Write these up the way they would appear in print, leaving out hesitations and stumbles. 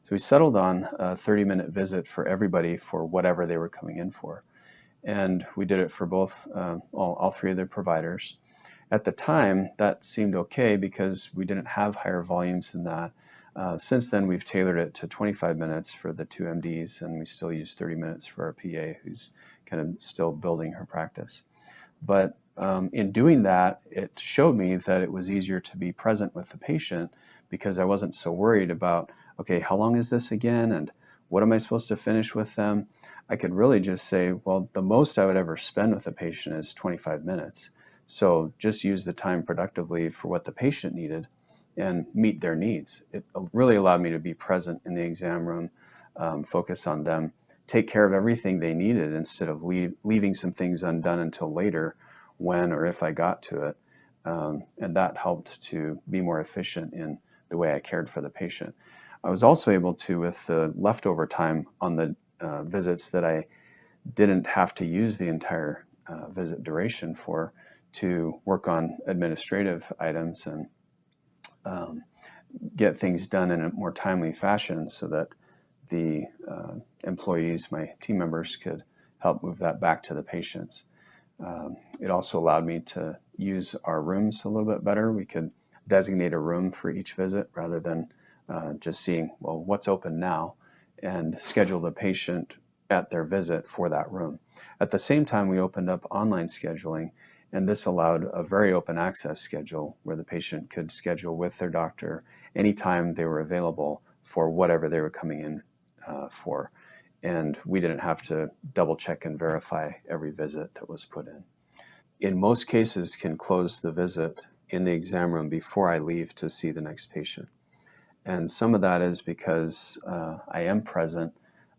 So we settled on a 30-minute visit for everybody for whatever they were coming in for. And we did it for both, all three of the providers. At the time, that seemed okay because we didn't have higher volumes than that. Since then, we've tailored it to 25 minutes for the two MDs, and we still use 30 minutes for our PA, who's kind of still building her practice. But in doing that, it showed me that it was easier to be present with the patient because I wasn't so worried about, okay, how long is this again? And what am I supposed to finish with them? I could really just say, well, the most I would ever spend with a patient is 25 minutes. So just use the time productively for what the patient needed and meet their needs. It really allowed me to be present in the exam room, focus on them, take care of everything they needed instead of leaving some things undone until later when or if I got to it. And that helped to be more efficient in the way I cared for the patient. I was also able to, with the leftover time on the visits that I didn't have to use the entire visit duration for, to work on administrative items and get things done in a more timely fashion so that the employees, my team members, could help move that back to the patients. It also allowed me to use our rooms a little bit better. We could designate a room for each visit rather than just seeing, well, what's open now, and schedule the patient at their visit for that room. At the same time, we opened up online scheduling, and this allowed a very open access schedule where the patient could schedule with their doctor anytime they were available for whatever they were coming in for. And we didn't have to double check and verify every visit that was put in most cases, can close the visit in the exam room before I leave to see the next patient. And some of that is because I am present.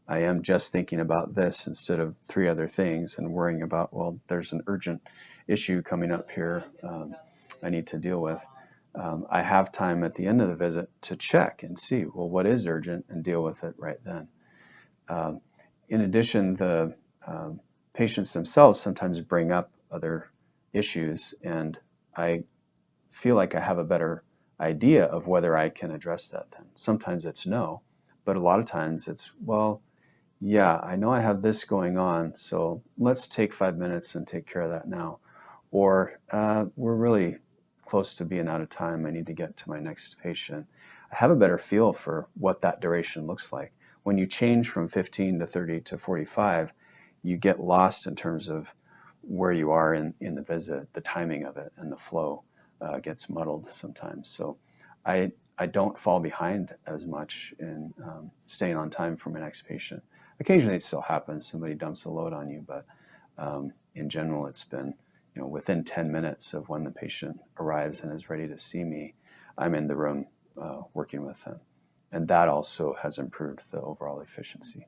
I am just thinking about this instead of three other things and worrying about, well, there's an urgent issue coming up here I need to deal with. I have time at the end of the visit to check and see, well, what is urgent, and deal with it right then. In addition, the patients themselves sometimes bring up other issues, and I feel like I have a better idea of whether I can address that then. Sometimes it's no, but a lot of times it's, well, yeah, I know I have this going on, so let's take 5 minutes and take care of that now. Or we're really close to being out of time. I need to get to my next patient. I have a better feel for what that duration looks like. When you change from 15 to 30 to 45, you get lost in terms of where you are in the visit, the timing of it, and the flow gets muddled sometimes. So I don't fall behind as much in staying on time for my next patient. Occasionally it still happens, somebody dumps a load on you, but in general it's been, within 10 minutes of when the patient arrives and is ready to see me, I'm in the room working with them. And that also has improved the overall efficiency.